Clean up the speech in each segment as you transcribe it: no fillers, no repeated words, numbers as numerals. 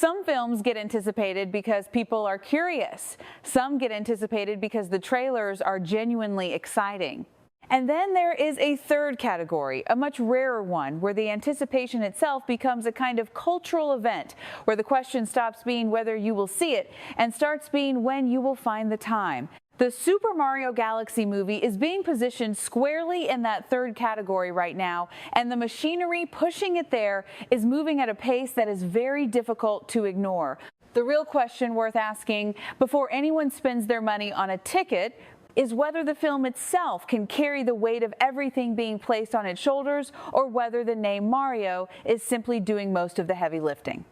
Some films get anticipated because people are curious. Some get anticipated because the trailers are genuinely exciting. And then there is a third category, a much rarer one, where the anticipation itself becomes a kind of cultural event, where the question stops being whether you will see it and starts being when you will find the time. The Super Mario Galaxy movie is being positioned squarely in that third category right now, and the machinery pushing it there is moving at a pace that is very difficult to ignore. The real question worth asking before anyone spends their money on a ticket is whether the film itself can carry the weight of everything being placed on its shoulders, or whether the name Mario is simply doing most of the heavy lifting.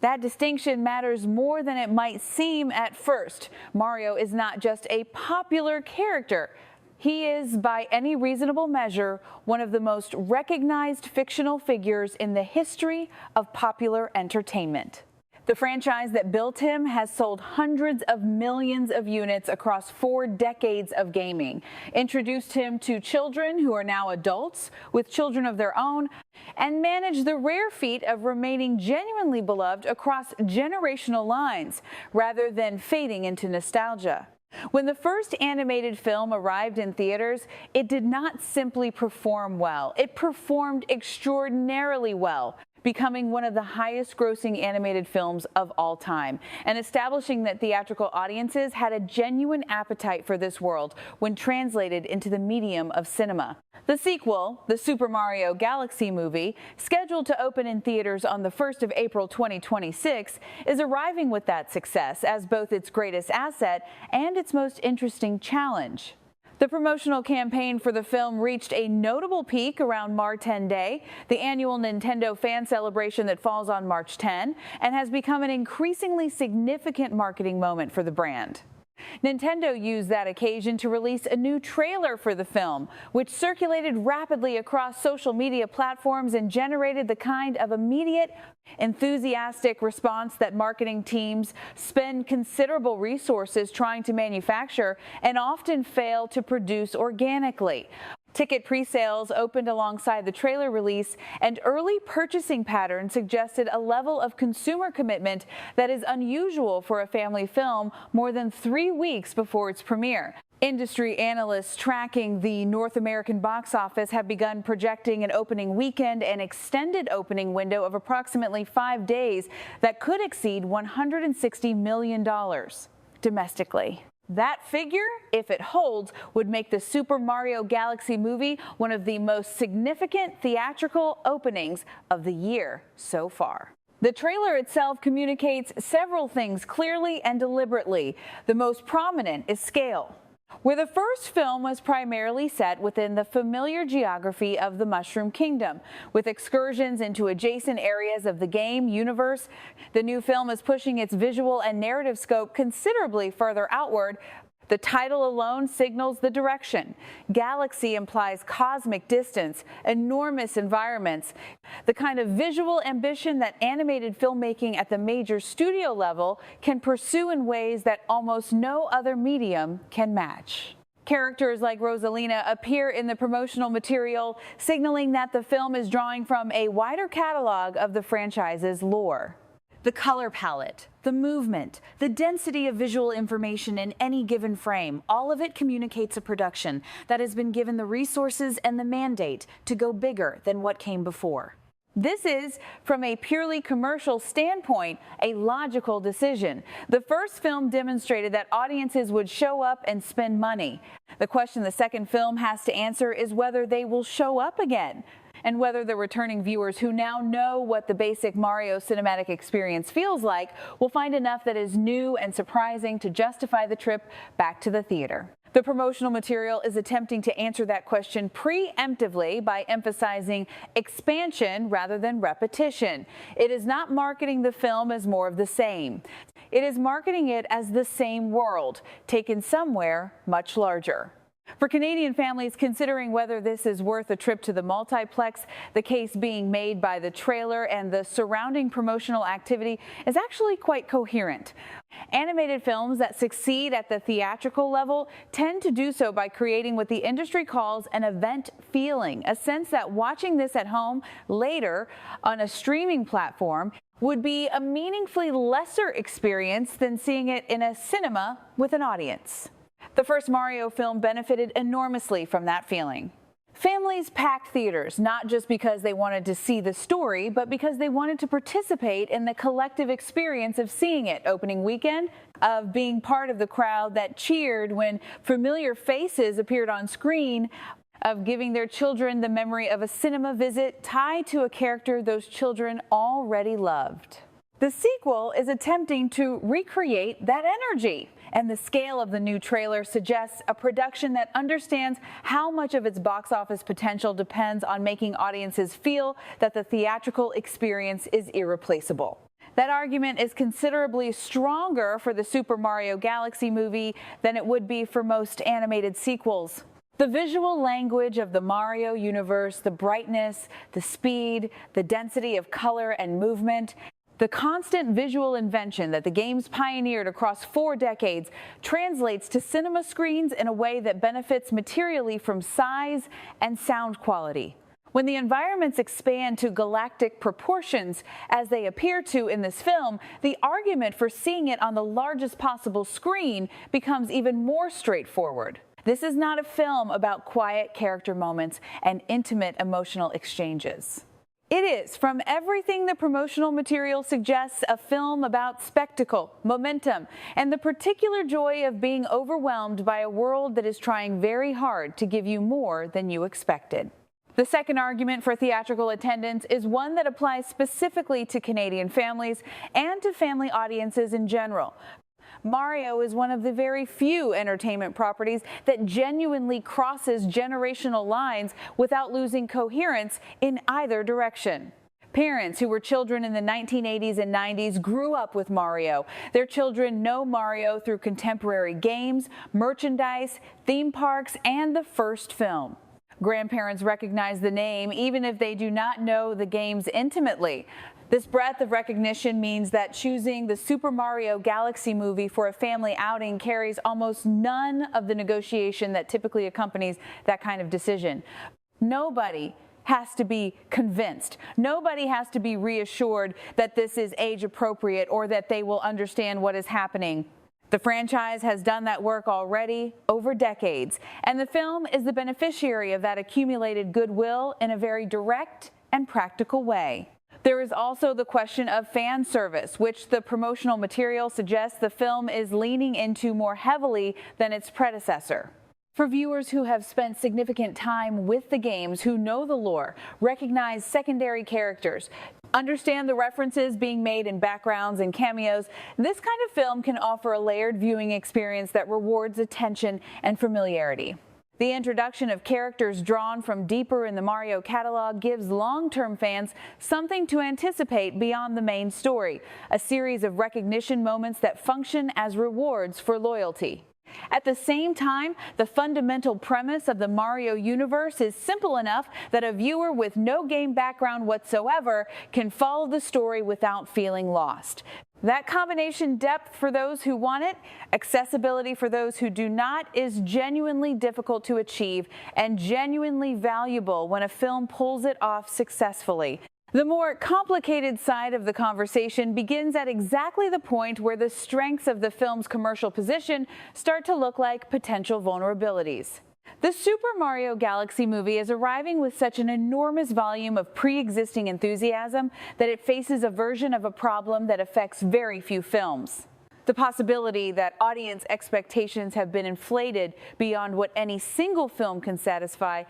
That distinction matters more than it might seem at first. Mario is not just a popular character. He is, by any reasonable measure, one of the most recognized fictional figures in the history of popular entertainment. The franchise that built him has sold hundreds of millions of units across 4 decades of gaming, introduced him to children who are now adults with children of their own, and managed the rare feat of remaining genuinely beloved across generational lines rather than fading into nostalgia. When the first animated film arrived in theaters, it did not simply perform well, it performed extraordinarily well, becoming one of the highest-grossing animated films of all time, and establishing that theatrical audiences had a genuine appetite for this world when translated into the medium of cinema. The sequel, the Super Mario Galaxy movie, scheduled to open in theaters on the 1st of April 2026, is arriving with that success as both its greatest asset and its most interesting challenge. The promotional campaign for the film reached a notable peak around Marten Day, the annual Nintendo fan celebration that falls on March 10, and has become an increasingly significant marketing moment for the brand. Nintendo used that occasion to release a new trailer for the film, which circulated rapidly across social media platforms and generated the kind of immediate, enthusiastic response that marketing teams spend considerable resources trying to manufacture and often fail to produce organically. Ticket pre-sales opened alongside the trailer release, and early purchasing patterns suggested a level of consumer commitment that is unusual for a family film more than 3 weeks before its premiere. Industry analysts tracking the North American box office have begun projecting an opening weekend and extended opening window of approximately 5 days that could exceed $160 million domestically. That figure, if it holds, would make the Super Mario Galaxy movie one of the most significant theatrical openings of the year so far. The trailer itself communicates several things clearly and deliberately. The most prominent is scale. Where the first film was primarily set within the familiar geography of the Mushroom Kingdom, with excursions into adjacent areas of the game universe, the new film is pushing its visual and narrative scope considerably further outward. The title alone signals the direction. Galaxy implies cosmic distance, enormous environments, the kind of visual ambition that animated filmmaking at the major studio level can pursue in ways that almost no other medium can match. Characters like Rosalina appear in the promotional material, signaling that the film is drawing from a wider catalog of the franchise's lore. The color palette, the movement, the density of visual information in any given frame, all of it communicates a production that has been given the resources and the mandate to go bigger than what came before. This is, from a purely commercial standpoint, a logical decision. The first film demonstrated that audiences would show up and spend money. The question the second film has to answer is whether they will show up again, and whether the returning viewers who now know what the basic Mario cinematic experience feels like will find enough that is new and surprising to justify the trip back to the theater. The promotional material is attempting to answer that question preemptively by emphasizing expansion rather than repetition. It is not marketing the film as more of the same. It is marketing it as the same world, taken somewhere much larger. For Canadian families considering whether this is worth a trip to the multiplex, the case being made by the trailer and the surrounding promotional activity is actually quite coherent. Animated films that succeed at the theatrical level tend to do so by creating what the industry calls an event feeling, a sense that watching this at home later on a streaming platform would be a meaningfully lesser experience than seeing it in a cinema with an audience. The first Mario film benefited enormously from that feeling. Families packed theaters, not just because they wanted to see the story, but because they wanted to participate in the collective experience of seeing it opening weekend, of being part of the crowd that cheered when familiar faces appeared on screen, of giving their children the memory of a cinema visit tied to a character those children already loved. The sequel is attempting to recreate that energy, and the scale of the new trailer suggests a production that understands how much of its box office potential depends on making audiences feel that the theatrical experience is irreplaceable. That argument is considerably stronger for the Super Mario Galaxy movie than it would be for most animated sequels. The visual language of the Mario universe, the brightness, the speed, the density of color and movement, the constant visual invention that the games pioneered across 4 decades translates to cinema screens in a way that benefits materially from size and sound quality. When the environments expand to galactic proportions, as they appear to in this film, the argument for seeing it on the largest possible screen becomes even more straightforward. This is not a film about quiet character moments and intimate emotional exchanges. It is, from everything the promotional material suggests, a film about spectacle, momentum, and the particular joy of being overwhelmed by a world that is trying very hard to give you more than you expected. The second argument for theatrical attendance is one that applies specifically to Canadian families and to family audiences in general. Mario is one of the very few entertainment properties that genuinely crosses generational lines without losing coherence in either direction. Parents who were children in the 1980s and 90s grew up with Mario. Their children know Mario through contemporary games, merchandise, theme parks, and the first film. Grandparents recognize the name even if they do not know the games intimately. This breadth of recognition means that choosing the Super Mario Galaxy movie for a family outing carries almost none of the negotiation that typically accompanies that kind of decision. Nobody has to be convinced. Nobody has to be reassured that this is age appropriate or that they will understand what is happening. The franchise has done that work already over decades, and the film is the beneficiary of that accumulated goodwill in a very direct and practical way. There is also the question of fan service, which the promotional material suggests the film is leaning into more heavily than its predecessor. For viewers who have spent significant time with the games, who know the lore, recognize secondary characters, understand the references being made in backgrounds and cameos, this kind of film can offer a layered viewing experience that rewards attention and familiarity. The introduction of characters drawn from deeper in the Mario catalog gives long-term fans something to anticipate beyond the main story, a series of recognition moments that function as rewards for loyalty. At the same time, the fundamental premise of the Mario universe is simple enough that a viewer with no game background whatsoever can follow the story without feeling lost. That combination, depth for those who want it, accessibility for those who do not, is genuinely difficult to achieve and genuinely valuable when a film pulls it off successfully. The more complicated side of the conversation begins at exactly the point where the strengths of the film's commercial position start to look like potential vulnerabilities. The Super Mario Galaxy movie is arriving with such an enormous volume of pre-existing enthusiasm that it faces a version of a problem that affects very few films. The possibility that audience expectations have been inflated beyond what any single film can satisfy,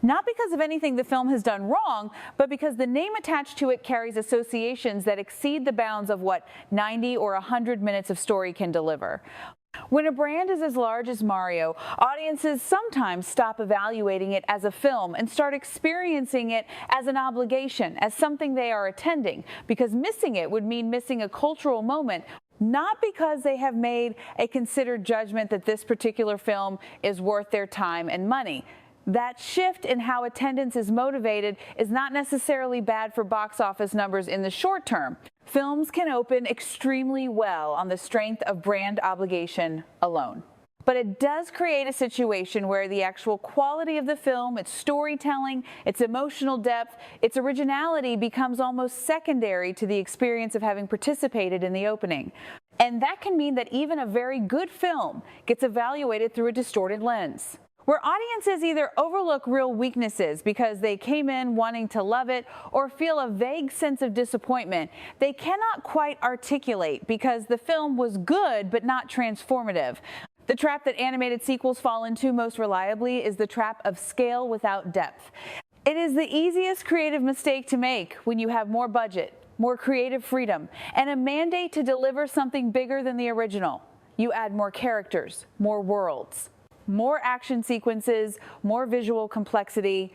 not because of anything the film has done wrong, but because the name attached to it carries associations that exceed the bounds of what 90 or 100 minutes of story can deliver. When a brand is as large as Mario, audiences sometimes stop evaluating it as a film and start experiencing it as an obligation, as something they are attending, because missing it would mean missing a cultural moment, not because they have made a considered judgment that this particular film is worth their time and money. That shift in how attendance is motivated is not necessarily bad for box office numbers in the short term. Films can open extremely well on the strength of brand obligation alone. But it does create a situation where the actual quality of the film, its storytelling, its emotional depth, its originality becomes almost secondary to the experience of having participated in the opening. And that can mean that even a very good film gets evaluated through a distorted lens, where audiences either overlook real weaknesses because they came in wanting to love it or feel a vague sense of disappointment they cannot quite articulate because the film was good but not transformative. The trap that animated sequels fall into most reliably is the trap of scale without depth. It is the easiest creative mistake to make when you have more budget, more creative freedom, and a mandate to deliver something bigger than the original. You add more characters, more worlds, more action sequences, more visual complexity,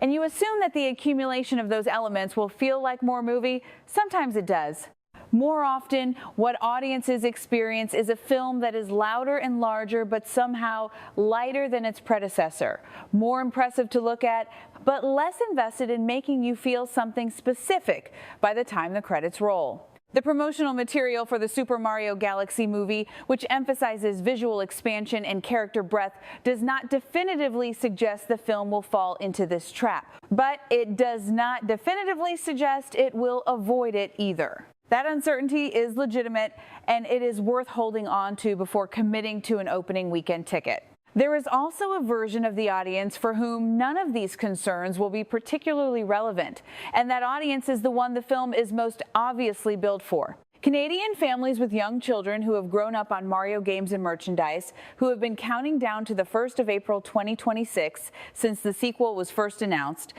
and you assume that the accumulation of those elements will feel like more movie. Sometimes it does. More often, what audiences experience is a film that is louder and larger, but somehow lighter than its predecessor, more impressive to look at, but less invested in making you feel something specific by the time the credits roll. The promotional material for the Super Mario Galaxy movie, which emphasizes visual expansion and character breadth, does not definitively suggest the film will fall into this trap. But it does not definitively suggest it will avoid it either. That uncertainty is legitimate, and it is worth holding on to before committing to an opening weekend ticket. There is also a version of the audience for whom none of these concerns will be particularly relevant, and that audience is the one the film is most obviously built for. Canadian families with young children who have grown up on Mario games and merchandise, who have been counting down to the 1st of April 2026 since the sequel was first announced,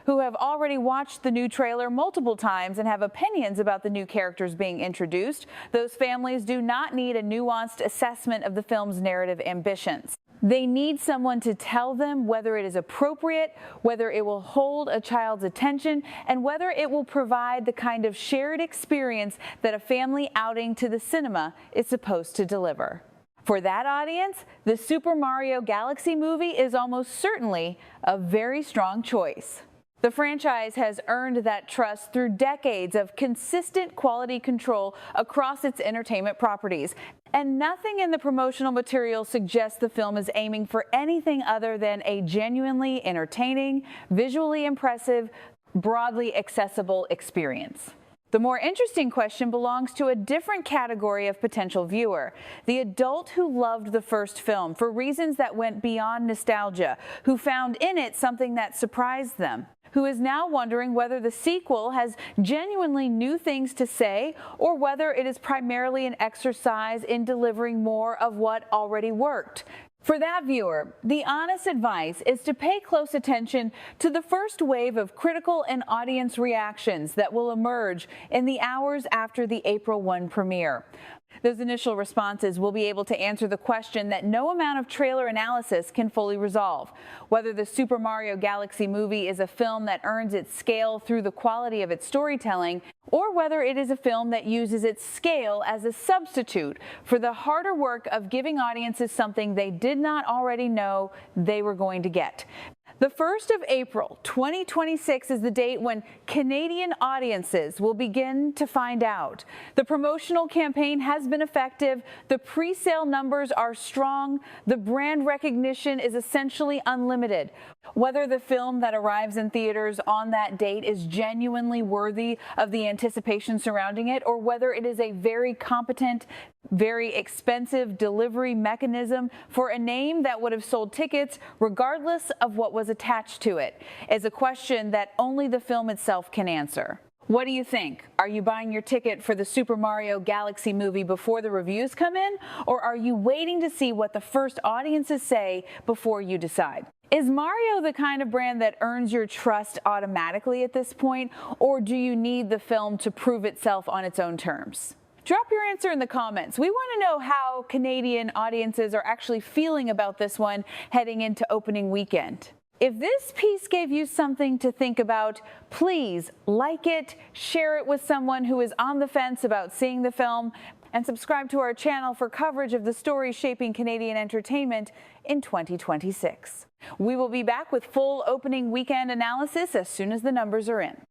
who have already watched the new trailer multiple times and have opinions about the new characters being introduced, those families do not need a nuanced assessment of the film's narrative ambitions. They need someone to tell them whether it is appropriate, whether it will hold a child's attention, and whether it will provide the kind of shared experience that a family outing to the cinema is supposed to deliver. For that audience, the Super Mario Galaxy movie is almost certainly a very strong choice. The franchise has earned that trust through decades of consistent quality control across its entertainment properties, and nothing in the promotional material suggests the film is aiming for anything other than a genuinely entertaining, visually impressive, broadly accessible experience. The more interesting question belongs to a different category of potential viewer, the adult who loved the first film for reasons that went beyond nostalgia, who found in it something that surprised them, who is now wondering whether the sequel has genuinely new things to say or whether it is primarily an exercise in delivering more of what already worked. For that viewer, the honest advice is to pay close attention to the first wave of critical and audience reactions that will emerge in the hours after the April 1 premiere. Those initial responses will be able to answer the question that no amount of trailer analysis can fully resolve: whether the Super Mario Galaxy movie is a film that earns its scale through the quality of its storytelling, or whether it is a film that uses its scale as a substitute for the harder work of giving audiences something they did not already know they were going to get. The 1st of April 2026 is the date when Canadian audiences will begin to find out. The promotional campaign has been effective, the pre-sale numbers are strong, the brand recognition is essentially unlimited. Whether the film that arrives in theaters on that date is genuinely worthy of the anticipation surrounding it, or whether it is a very competent, very expensive delivery mechanism for a name that would have sold tickets regardless of what was attached to it, is a question that only the film itself can answer. What do you think? Are you buying your ticket for the Super Mario Galaxy movie before the reviews come in, or are you waiting to see what the first audiences say before you decide? Is Mario the kind of brand that earns your trust automatically at this point, or do you need the film to prove itself on its own terms? Drop your answer in the comments. We want to know how Canadian audiences are actually feeling about this one heading into opening weekend. If this piece gave you something to think about, please like it, share it with someone who is on the fence about seeing the film, and subscribe to our channel for coverage of the stories shaping Canadian entertainment in 2026. We will be back with full opening weekend analysis as soon as the numbers are in.